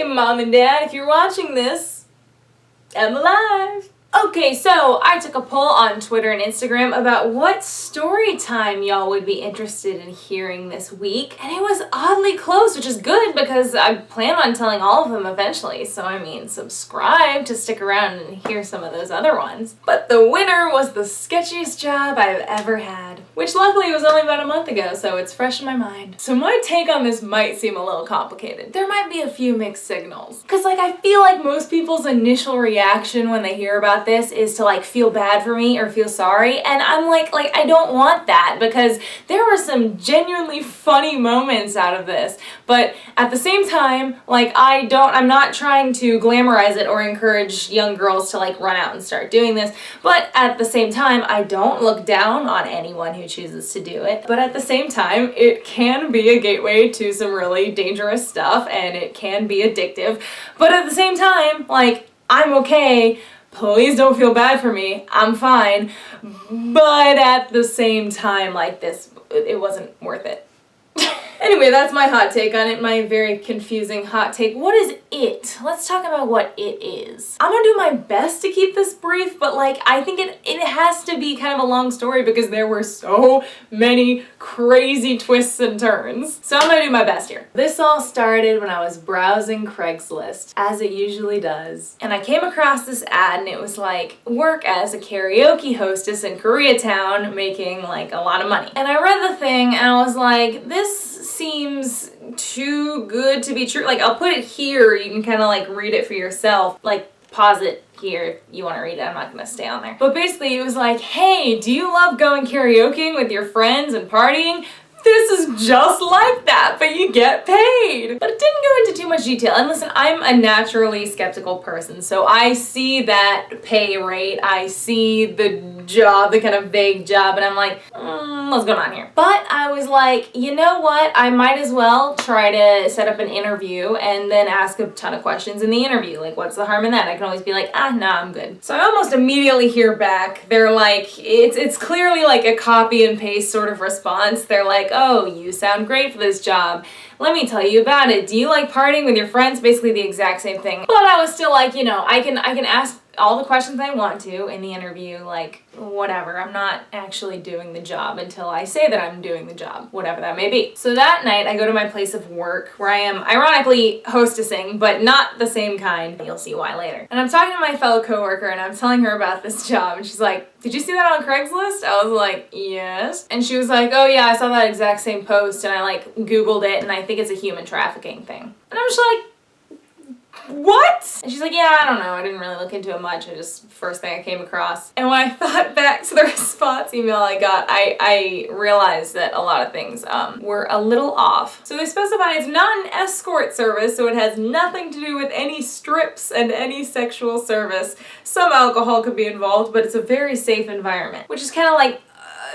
Hey Mom and Dad, if you're watching this, I'm alive. Okay, so I took a poll on Twitter and Instagram about what story time y'all would be interested in hearing this week, and it was oddly close, which is good because I plan on telling all of them eventually, so I mean, subscribe to stick around and hear some of those other ones. But the winner was the sketchiest job I've ever had, which luckily was only about a month ago, so it's fresh in my mind. So my take on this might seem a little complicated. There might be a few mixed signals, because I feel like most people's initial reaction when they hear about this is to feel bad for me or feel sorry, and I'm like I don't want that, because there were some genuinely funny moments out of this, but at the same time, I'm not trying to glamorize it or encourage young girls to run out and start doing this, but at the same time, I don't look down on anyone who chooses to do it, but at the same time, it can be a gateway to some really dangerous stuff, and it can be addictive, but at the same time, I'm okay. Please don't feel bad for me. I'm fine. But at the same time, it wasn't worth it. Anyway, that's my hot take on it, my very confusing hot take. What is it? Let's talk about what it is. I'm gonna do my best to keep this brief, but I think it has to be kind of a long story because there were so many crazy twists and turns. So I'm gonna do my best here. This all started when I was browsing Craigslist, as it usually does. And I came across this ad and it was work as a karaoke hostess in Koreatown making a lot of money. And I read the thing and I was like, this seems too good to be true. I'll put it here, you can kind of read it for yourself. Pause it here if you want to read it, I'm not going to stay on there. But basically it was hey, do you love going karaokeing with your friends and partying? This is just like that, but you get paid. But it didn't go into too much detail. And listen, I'm a naturally skeptical person, so I see that pay rate, I see the job, the kind of vague job, and I'm what's going on here? But I was you know what? I might as well try to set up an interview and then ask a ton of questions in the interview. What's the harm in that? I can always be nah, I'm good. So I almost immediately hear back. They're it's clearly a copy and paste sort of response. They're oh, you sound great for this job. Let me tell you about it. Do you like partying with your friends? Basically the exact same thing. But I was still I can ask all the questions I want to in the interview, whatever. I'm not actually doing the job until I say that I'm doing the job, whatever that may be. So that night I go to my place of work where I am ironically hostessing, but not the same kind. You'll see why later. And I'm talking to my fellow coworker and I'm telling her about this job and she's did you see that on Craigslist? I was yes. And she was oh yeah, I saw that exact same post and I Googled it and I think it's a human trafficking thing. And I'm just what? And she's yeah, I don't know. I didn't really look into it much. I just, first thing I came across. And when I thought back to the response email I got, I realized that a lot of things were a little off. So they specify it's not an escort service, so it has nothing to do with any strips and any sexual service. Some alcohol could be involved, but it's a very safe environment. Which is kind of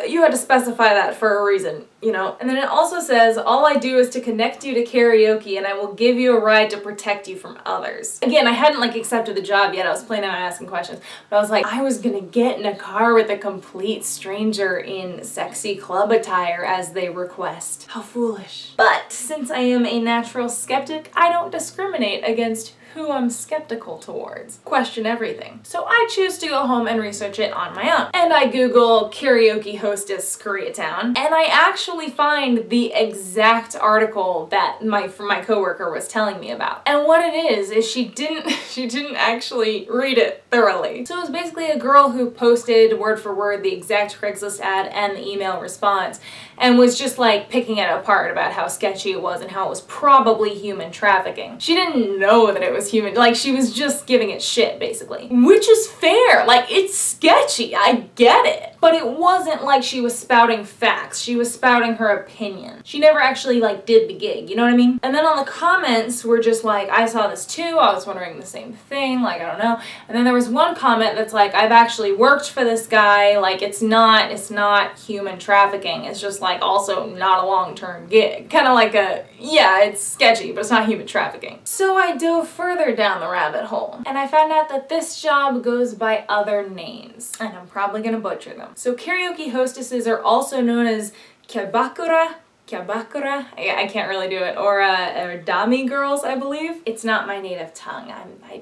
you had to specify that for a reason, And then it also says, all I do is to connect you to karaoke and I will give you a ride to protect you from others. Again, I hadn't accepted the job yet. I was planning on asking questions. But I was I was gonna get in a car with a complete stranger in sexy club attire as they request. How foolish. But since I am a natural skeptic, I don't discriminate against who I'm skeptical towards. Question everything. So I choose to go home and research it on my own. And I Google karaoke hostess Koreatown, and I actually find the exact article that my coworker was telling me about. And what it is she didn't actually read it thoroughly. So it was basically a girl who posted word for word the exact Craigslist ad and the email response, and was just picking it apart about how sketchy it was and how it was probably human trafficking. She didn't know that it was human, she was just giving it shit basically. Which is fair, it's sketchy, I get it. But it wasn't she was spouting facts, she was spouting her opinion. She never actually did the gig, you know what I mean? And then on the comments were just I saw this too, I was wondering the same thing, I don't know. And then there was one comment that's I've actually worked for this guy, it's not human trafficking, it's just also not a long-term gig. Kind of yeah, it's sketchy, but it's not human trafficking. So I dove further down the rabbit hole, and I found out that this job goes by other names, and I'm probably gonna butcher them. So karaoke hostesses are also known as Kyabakura, Kyabakura, I can't really do it, or Domi girls, I believe. It's not my native tongue.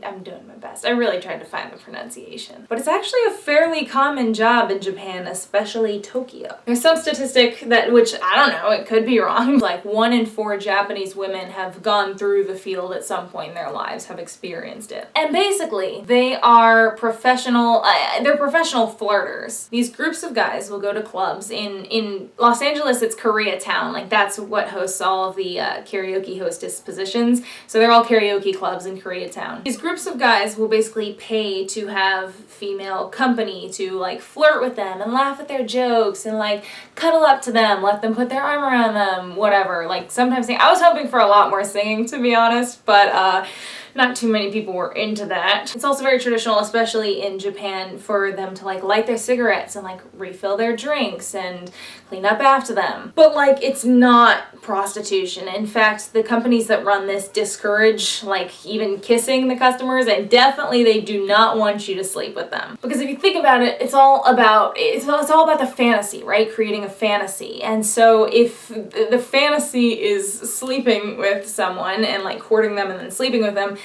I'm doing my best. I really tried to find the pronunciation. But it's actually a fairly common job in Japan, especially Tokyo. There's some statistic which I don't know, it could be wrong, like 1 in 4 Japanese women have gone through the field at some point in their lives, have experienced it. And basically, they are they're professional flirters. These groups of guys will go to clubs. In Los Angeles, it's Koreatown. Like, that's what hosts all of the karaoke hostess positions. So they're all karaoke clubs in Koreatown. These groups of guys will basically pay to have female company, to like flirt with them and laugh at their jokes and like cuddle up to them, let them put their arm around them, whatever. Like sometimes sing. I was hoping for a lot more singing, to be honest, but not too many people were into that. It's also very traditional, especially in Japan, for them to like light their cigarettes and like refill their drinks and clean up after them. But like, it's not prostitution. In fact, the companies that run this discourage like even kissing the customers, and definitely they do not want you to sleep with them. Because if you think about it, it's all about the fantasy, right? Creating a fantasy. And so if the fantasy is sleeping with someone and like courting them and then sleeping with them,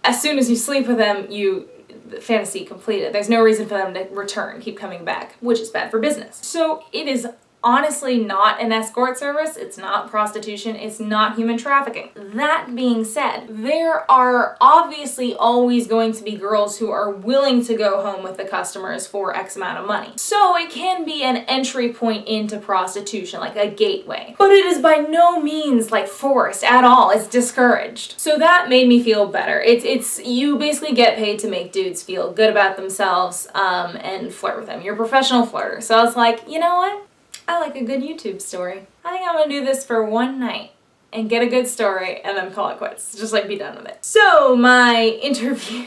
as soon as you sleep with them, the fantasy completed. There's no reason for them to return, keep coming back, which is bad for business. So it is honestly not an escort service, it's not prostitution, it's not human trafficking. That being said, there are obviously always going to be girls who are willing to go home with the customers for X amount of money. So it can be an entry point into prostitution, like a gateway. But it is by no means like forced at all, it's discouraged. So that made me feel better. It's you basically get paid to make dudes feel good about themselves and flirt with them. You're a professional flirter. So I was like, you know what? I like a good YouTube story. I think I'm gonna do this for one night and get a good story and then call it quits. Just like be done with it. So my interview,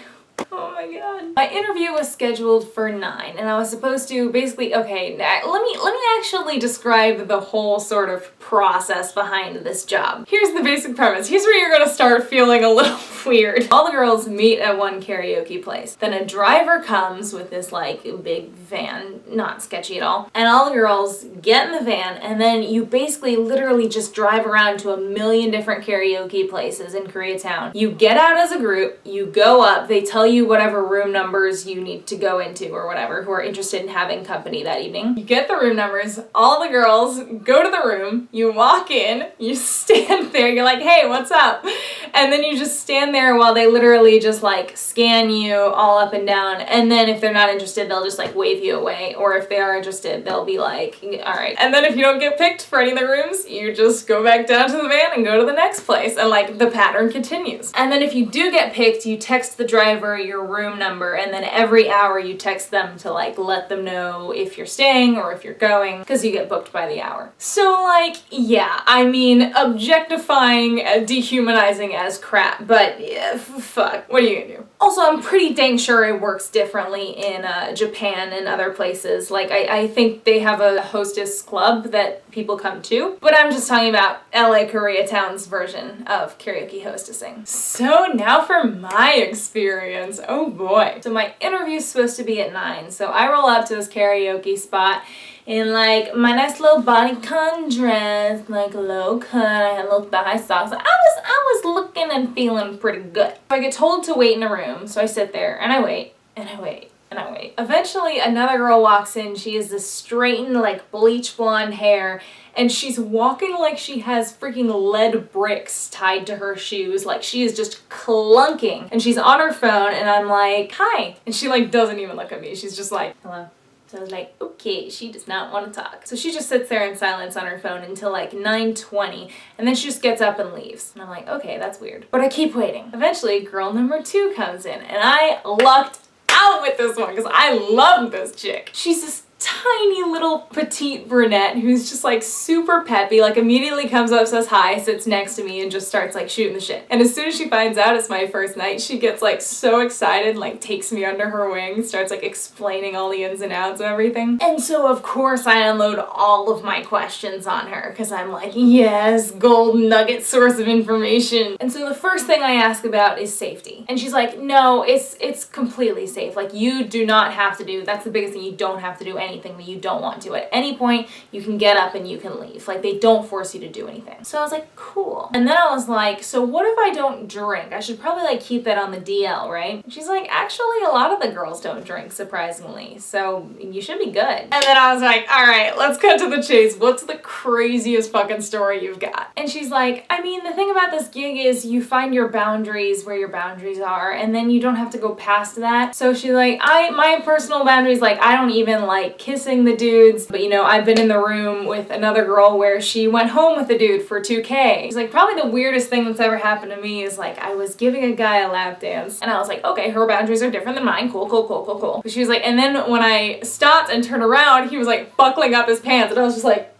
oh my god. My interview was scheduled for 9 and I was supposed to basically, okay, let me actually describe the whole sort of process behind this job. Here's the basic premise. Here's where you're gonna start feeling a little weird. All the girls meet at one karaoke place. Then a driver comes with this like big van, not sketchy at all, and all the girls get in the van and then you basically literally just drive around to a million different karaoke places in Koreatown. You get out as a group, you go up, they tell you whatever room numbers you need to go into or whatever, who are interested in having company that evening. You get the room numbers, all the girls go to the room, you walk in, you stand there, you're like, hey, what's up? And then you just stand there while they literally just like scan you all up and down, and then if they're not interested, they'll just like wave you away, or if they are interested, they'll be like, all right. And then if you don't get picked for any of the rooms, you just go back down to the van and go to the next place, and like the pattern continues. And then if you do get picked, you text the driver your room number, and then every hour you text them to like let them know if you're staying or if you're going, because you get booked by the hour. So like, yeah, I mean, objectifying, dehumanizing as crap, but yeah, fuck, what are you gonna do? Also, I'm pretty dang sure it works differently in Japan and other places. Like, I think they have a hostess club that people come to, but I'm just talking about LA Koreatown's version of karaoke hostessing. So now for my experience, oh boy. So my interview's supposed to be at 9, so I roll up to this karaoke spot in like my nice little bodycon dress, like low cut, I had little thigh socks. I was looking and feeling pretty good. So I get told to wait in a room, so I sit there and I wait, and I wait, and I wait. Eventually another girl walks in, she has this straightened like bleach blonde hair, and she's walking like she has freaking lead bricks tied to her shoes, like she is just clunking, and she's on her phone, and I'm like, hi, and she like doesn't even look at me, she's just like, hello. So I was like, okay, she does not want to talk. So she just sits there in silence on her phone until like 9:20, and then she just gets up and leaves. And I'm like, okay, that's weird. But I keep waiting. Eventually, girl number 2 comes in, and I lucked out with this one because I love this chick. She's this tiny little petite brunette who's just like super peppy, like immediately comes up, says hi, sits next to me, and just starts like shooting the shit. And as soon as she finds out it's my first night, she gets like so excited, like takes me under her wing, starts like explaining all the ins and outs of everything. And so of course I unload all of my questions on her because I'm like, yes, gold nugget source of information. And so the first thing I ask about is safety. And she's like, no, it's completely safe. Like, you do not have to do, that's the biggest thing, you don't have to do anything anything that you don't want to. At any point, you can get up and you can leave. Like, they don't force you to do anything. So I was like, cool. And then I was like, so what if I don't drink? I should probably like keep that on the DL, right? She's like, actually, a lot of the girls don't drink, surprisingly. So you should be good. And then I was like, all right, let's cut to the chase. What's the craziest fucking story you've got? And she's like, I mean, the thing about this gig is you find your boundaries where your boundaries are, and then you don't have to go past that. So she's like, my personal boundaries, like, I don't even like kissing the dudes, but you know, I've been in the room with another girl where she went home with a dude for 2K. She's like, probably the weirdest thing that's ever happened to me is like, I was giving a guy a lap dance, and I was like, okay, her boundaries are different than mine. Cool, cool, cool, cool, cool. But she was like, and then when I stopped and turned around, he was like buckling up his pants, and I was just like,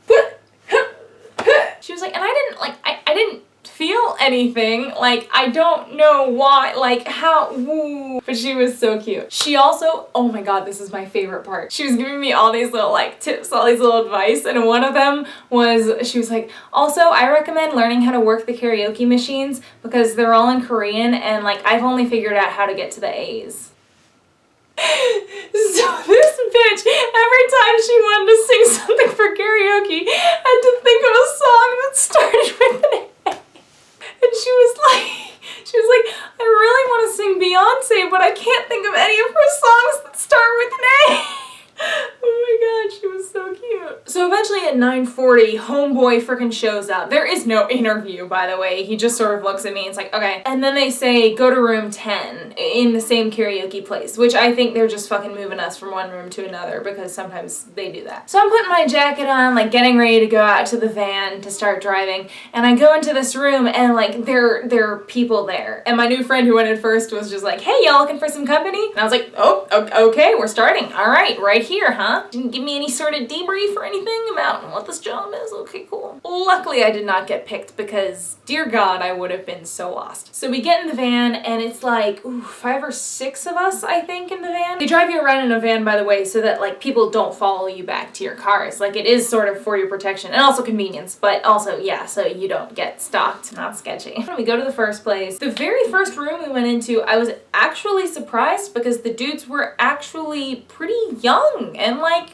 she was like, and I didn't feel anything. Like, I don't know why, like, how, woo. But she was so cute. She also, oh my god, this is my favorite part. She was giving me all these little, like, tips, all these little advice, and one of them was, she was like, also, I recommend learning how to work the karaoke machines because they're all in Korean, and, like, I've only figured out how to get to the A's. So this bitch, every time she wanted to sing something for karaoke, had to think of a song that started with an A. And she was like, I really want to sing Beyonce, but I can't think of any of her songs that start with an A. Oh my god, she was so cute. So eventually at 9:40, homeboy frickin' shows up. There is no interview, by the way. He just sort of looks at me and it's like, okay. And then they say, go to room 10 in the same karaoke place, which I think they're just fucking moving us from one room to another because sometimes they do that. So I'm putting my jacket on, like getting ready to go out to the van to start driving, and I go into this room and like there are people there. And my new friend who went in first was just like, hey, y'all looking for some company? And I was like, oh, okay, we're starting. All right here, huh? Didn't give me any sort of debrief or anything about what this job is. Okay, cool. Luckily, I did not get picked because, dear God, I would have been so lost. So we get in the van and it's like, 5 or 6 of us, I think, in the van. They drive you around in a van, by the way, so that like people don't follow you back to your cars. Like, it is sort of for your protection and also convenience, but also, yeah, so you don't get stalked. Not sketchy. We go to the first place. The very first room we went into, I was actually surprised because the dudes were actually pretty young and like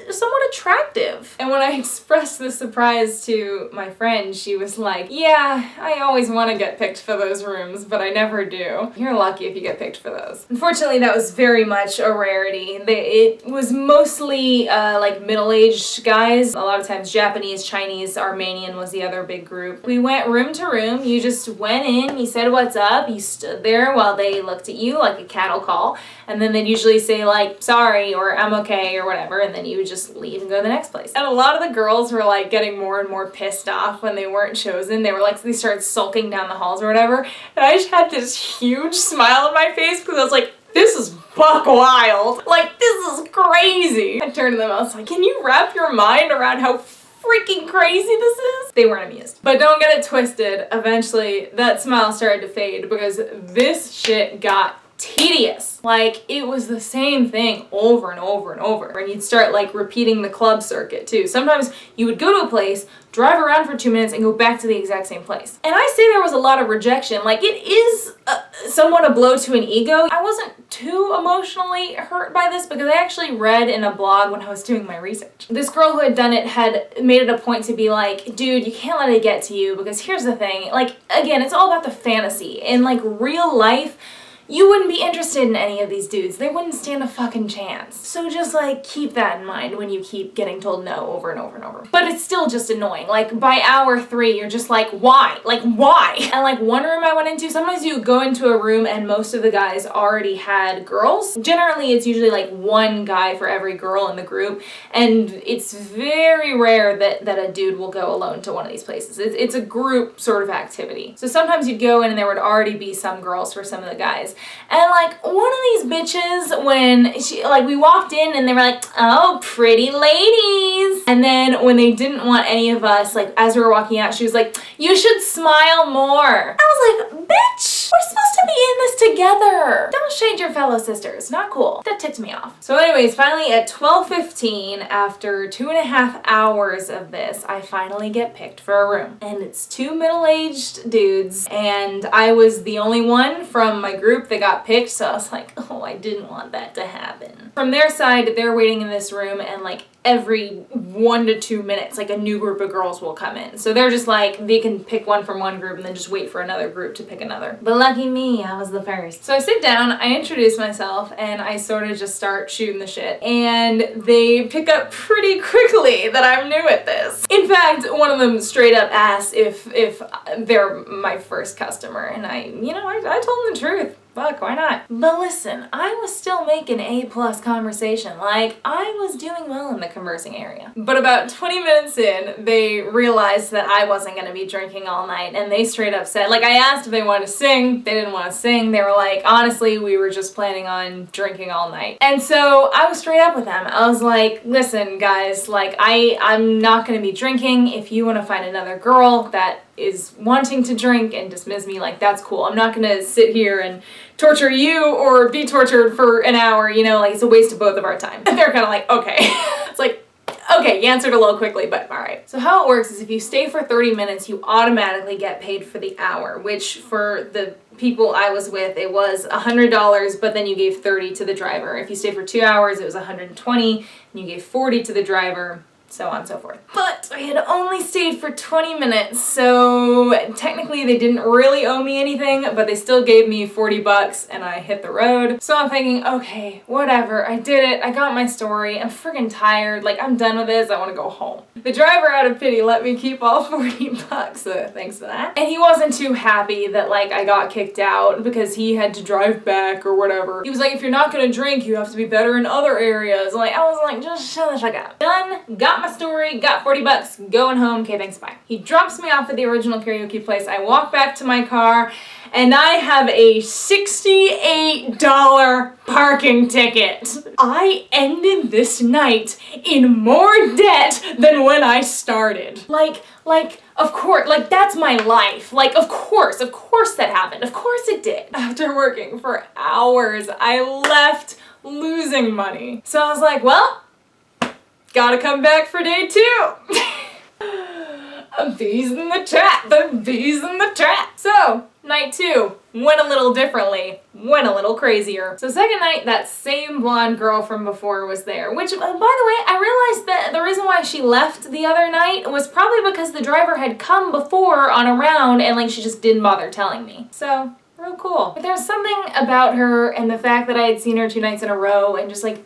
somewhat attractive. And when I expressed the surprise to my friend, she was like, yeah, I always want to get picked for those rooms, but I never do. You're lucky if you get picked for those. Unfortunately, that was very much a rarity. It was mostly like middle-aged guys. A lot of times Japanese, Chinese, Armenian was the other big group. We went room to room. You just went in, you said what's up, you stood there while they looked at you like a cattle call, and then they'd usually say like, sorry, or I'm okay, or whatever, and then you would just leave and go to the next place. And a lot of the girls were like getting more and more pissed off when they weren't chosen. They were like, they started sulking down the halls or whatever, and I just had this huge smile on my face because I was like, this is buck wild. Like, this is crazy. I turned to them, I was like, can you wrap your mind around how freaking crazy this is? They weren't amused. But don't get it twisted. Eventually, that smile started to fade because this shit got tedious. Like, it was the same thing over and over and over. And you'd start like repeating the club circuit too. Sometimes you would go to a place, drive around for 2 minutes, and go back to the exact same place. And I say there was a lot of rejection. Like, it is somewhat a blow to an ego. I wasn't too emotionally hurt by this because I actually read in a blog when I was doing my research. This girl who had done it had made it a point to be like, dude, you can't let it get to you because here's the thing. Like, again, it's all about the fantasy. In like real life, you wouldn't be interested in any of these dudes. They wouldn't stand a fucking chance. So just like keep that in mind when you keep getting told no over and over and over. But it's still just annoying. Like by hour 3, you're just like, why? Like why? And like one room I went into, sometimes you go into a room and most of the guys already had girls. Generally it's usually like one guy for every girl in the group. And it's very rare that a dude will go alone to one of these places. It's a group sort of activity. So sometimes you'd go in and there would already be some girls for some of the guys. And like one of these bitches, when we walked in and they were like, oh, pretty ladies. And then when they didn't want any of us, like as we were walking out, she was like, you should smile more. I was like, bitch, we're supposed to be in this together. Don't don't shade your fellow sisters. Not cool. That ticked me off. So anyways, finally at 12:15, after 2.5 hours of this, I finally get picked for a room. And it's two middle-aged dudes, and I was the only one from my group that got picked, so I was like, oh, I didn't want that to happen. From their side, they're waiting in this room, and like every 1 to 2 minutes, like a new group of girls will come in. So they're just like, they can pick one from one group and then just wait for another group to pick another. But lucky me, I was the first. So I sit down, I introduce myself, and I sort of just start shooting the shit. And they pick up pretty quickly that I'm new at this. In fact, one of them straight up asked if they're my first customer, and I told them the truth. Fuck, why not? But listen, I was still making A+ conversation. Like, I was doing well in the conversing area. But about 20 minutes in, they realized that I wasn't gonna be drinking all night, and they straight up said, like, I asked if they wanted to sing, they didn't want to sing. They were like, honestly, we were just planning on drinking all night. And so I was straight up with them. I was like, listen, guys, like, I'm not gonna be drinking. If you wanna find another girl that is wanting to drink and dismiss me, like, that's cool. I'm not gonna sit here and torture you or be tortured for an hour, like, it's a waste of both of our time. And they're kind of like, okay. It's like, okay, you answered a little quickly, but all right. So how it works is if you stay for 30 minutes, you automatically get paid for the hour, which for the people I was with, it was $100, but then you gave 30 to the driver. If you stayed for 2 hours, it was 120, and you gave 40 to the driver, so on and so forth. But I had only stayed for 20 minutes, so technically they didn't really owe me anything, but they still gave me 40 bucks and I hit the road. So I'm thinking, okay, whatever, I did it, I got my story, I'm freaking tired, like, I'm done with this, I want to go home. The driver, out of pity, let me keep all 40 bucks, so thanks for that. And he wasn't too happy that, like, I got kicked out because he had to drive back or whatever. He was like, if you're not gonna drink, you have to be better in other areas. Like, I was like, just shut the fuck up. Done, got my story, got 40 bucks, going home, okay, thanks, bye. He drops me off at the original karaoke place. I walk back to my car, and I have a $68 parking ticket. I ended this night in more debt than when I started. Like, of course, like, that's my life. Like, of course that happened. Of course it did. After working for hours, I left losing money. So I was like, well, gotta come back for day 2. Bees in the trap, the bees in the trap. So, night 2 went a little differently, went a little crazier. So second night, that same blonde girl from before was there, which, by the way, I realized that the reason why she left the other night was probably because the driver had come before on a round and, like, she just didn't bother telling me. So, real cool. But there's something about her and the fact that I had seen her 2 nights in a row and just, like,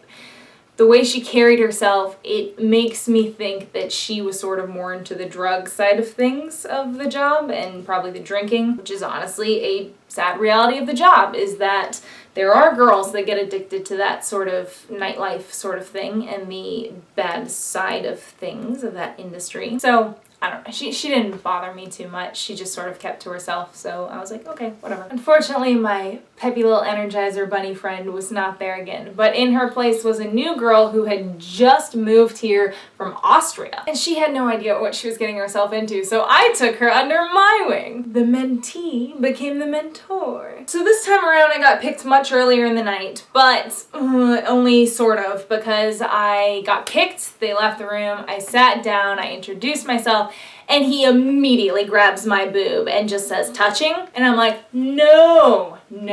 the way she carried herself, it makes me think that she was sort of more into the drug side of things of the job and probably the drinking, which is honestly a sad reality of the job, is that there are girls that get addicted to that sort of nightlife sort of thing and the bad side of things of that industry. So, I don't know, she didn't bother me too much. She just sort of kept to herself, so I was like, okay, whatever. Unfortunately, my peppy little Energizer bunny friend was not there again, but in her place was a new girl who had just moved here from Austria, and she had no idea what she was getting herself into, so I took her under my wing. The mentee became the mentor. So this time around, I got picked much earlier in the night, but only sort of, because I got picked, they left the room, I sat down, I introduced myself, and he immediately grabs my boob and just says, touching? And I'm like, no. And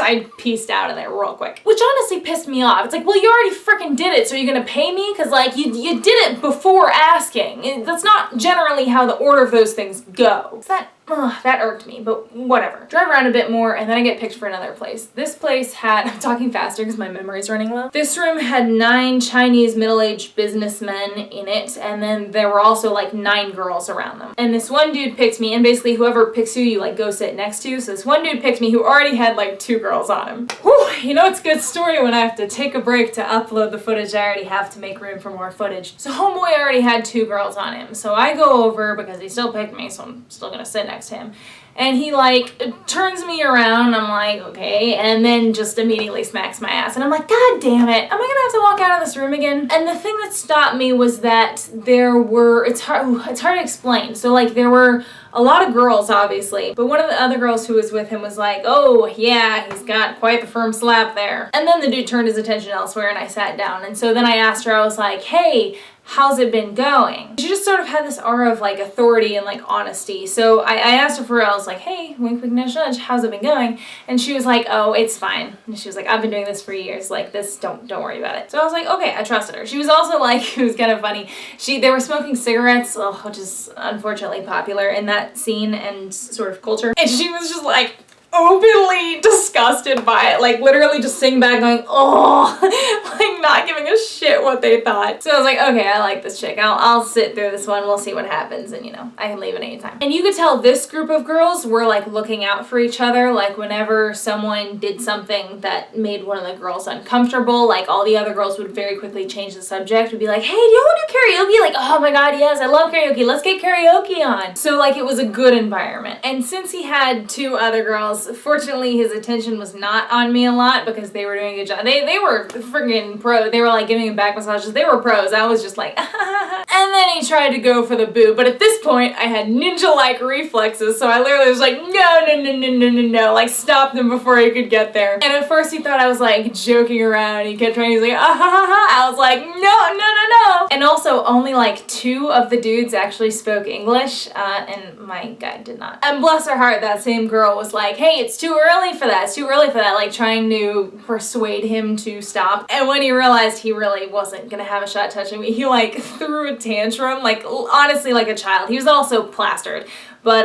I pieced out of there real quick. Which honestly pissed me off. It's like, well, you already freaking did it, so you're gonna pay me? Because, like, you did it before asking. That's not generally how the order of those things go. So that irked me, but whatever. Drive around a bit more, and then I get picked for another place. This place had, I'm talking faster because my memory's running low. This room had 9 Chinese middle-aged businessmen in it, and then there were also like 9 girls around them. And this one dude picked me, and basically whoever picks you like go sit next to. So this one dude picked me who already had like 2 girls on him. Whew, it's a good story when I have to take a break to upload the footage I already have to make room for more footage. So homeboy already had 2 girls on him. So I go over because he still picked me, so I'm still gonna sit next to him. And he like turns me around, I'm like, okay, and then just immediately smacks my ass. And I'm like, God damn it, am I gonna have to walk out of this room again? And the thing that stopped me was that it's hard to explain. So like there were a lot of girls, obviously, but one of the other girls who was with him was like, oh yeah, he's got quite the firm slap there. And then the dude turned his attention elsewhere and I sat down. And so then I asked her, I was like, hey, how's it been going? She just sort of had this aura of like authority and like honesty. So I asked her for real, I was like, hey, wink, wink, nudge, nudge, how's it been going? And she was like, oh, it's fine. And she was like, I've been doing this for years. Like this, don't worry about it. So I was like, okay, I trusted her. She was also like, it was kind of funny. They were smoking cigarettes, which is unfortunately popular in that scene and sort of culture. And she was just like, openly disgusted by it, like literally just sitting back going, oh, like not giving a shit what they thought. So I was like, okay, I like this chick. I'll sit through this one. We'll see what happens, and you know, I can leave at any time. And you could tell this group of girls were like looking out for each other. Like whenever someone did something that made one of the girls uncomfortable, like all the other girls would very quickly change the subject, would be like, hey, do you want to do karaoke? Like, oh my god, yes, I love karaoke. Let's get karaoke on. So like it was a good environment. And since he had two other girls, fortunately his attention was not on me a lot because they were doing a good job. They were friggin' pro. They were like giving him back massages. They were pros. I was just like, and then he tried to go for the boob. But at this point I had ninja-like reflexes, so I literally was like, no, like stopped him before he could get there. And at first he thought I was like joking around. He kept trying, he's like, I was like, no. And also only like 2 of the dudes actually spoke English, and my guy did not. And bless her heart, that same girl was like, hey, it's too early for that, like trying to persuade him to stop. And when he realized he really wasn't gonna have a shot touching me, he like threw a tantrum, like honestly like a child. He was also plastered, but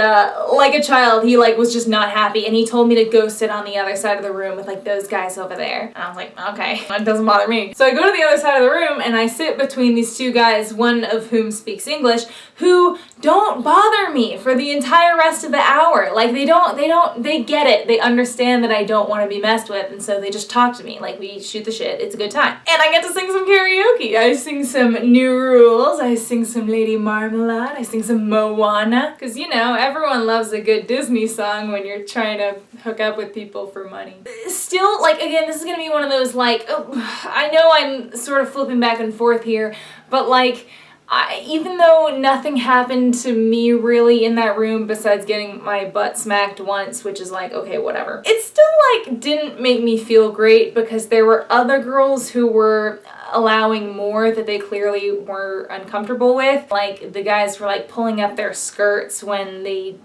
like a child, he like was just not happy, and he told me to go sit on the other side of the room with like those guys over there. And I was like, okay, that doesn't bother me. So I go to the other side of the room and I sit between these 2 guys, one of whom speaks English, who don't bother me for the entire rest of the hour. Like they get it. They understand that I don't want to be messed with, and so they just talk to me. Like we shoot the shit. It's a good time. And I get to sing some karaoke. I sing some New Rules. I sing some Lady Marmalade. I sing some Moana. Cause you know, everyone loves a good Disney song when you're trying to hook up with people for money. Still, like again, this is gonna be one of those like, I know I'm sort of flipping back and forth here, but like, even though nothing happened to me really in that room besides getting my butt smacked once, which is like, okay, whatever. It still like didn't make me feel great because there were other girls who were allowing more that they clearly were uncomfortable with. Like the guys were like pulling up their skirts when they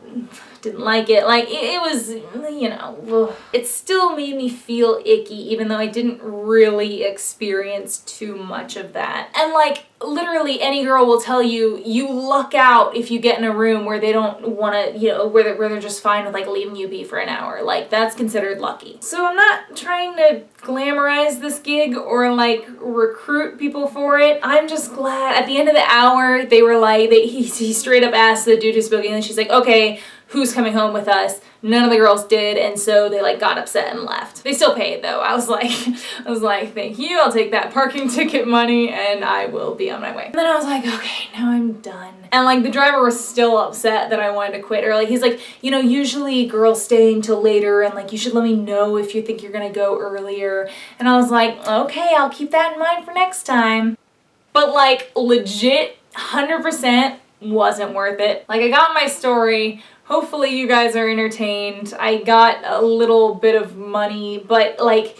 didn't like it. Like it was, you know, it still made me feel icky even though I didn't really experience too much of that. And like literally any girl will tell you, you luck out if you get in a room where they don't want to, you know, where they're just fine with like leaving you be for an hour. Like that's considered lucky. So I'm not trying to glamorize this gig or like recruit people for it. I'm just glad at the end of the hour they were like, he straight up asked the dude who spoke English, she's like, okay, who's coming home with us? None of the girls did, and so they like got upset and left. They still paid though. I was like, thank you, I'll take that parking ticket money and I will be on my way. And then I was like, okay, now I'm done. And like the driver was still upset that I wanted to quit early. He's like, you know, usually girls stay until later and like you should let me know if you think you're gonna go earlier. And I was like, okay, I'll keep that in mind for next time. But like legit 100% wasn't worth it. Like I got my story. Hopefully you guys are entertained. I got a little bit of money, but like,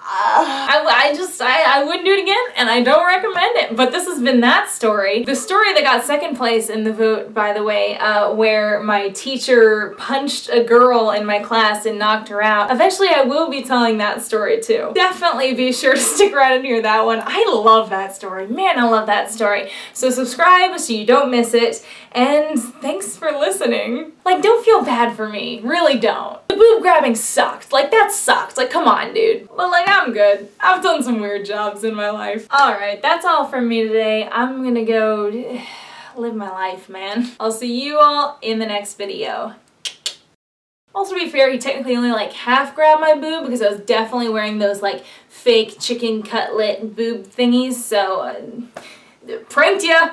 I wouldn't do it again, and I don't recommend it. But this has been that story. The story that got second place in the vote, by the way, where my teacher punched a girl in my class and knocked her out. Eventually I will be telling that story too. Definitely be sure to stick around and hear that one. I love that story. Man, I love that story. So subscribe so you don't miss it. And thanks for listening. Like, don't feel bad for me. Really don't. The boob grabbing sucked. Like, that sucked. Like, come on, dude. But, like, I'm good. I've done some weird jobs in my life. Alright, that's all from me today. I'm gonna go live my life, man. I'll see you all in the next video. Also, to be fair, he technically only, like, half grabbed my boob because I was definitely wearing those, like, fake chicken cutlet boob thingies, so, pranked ya!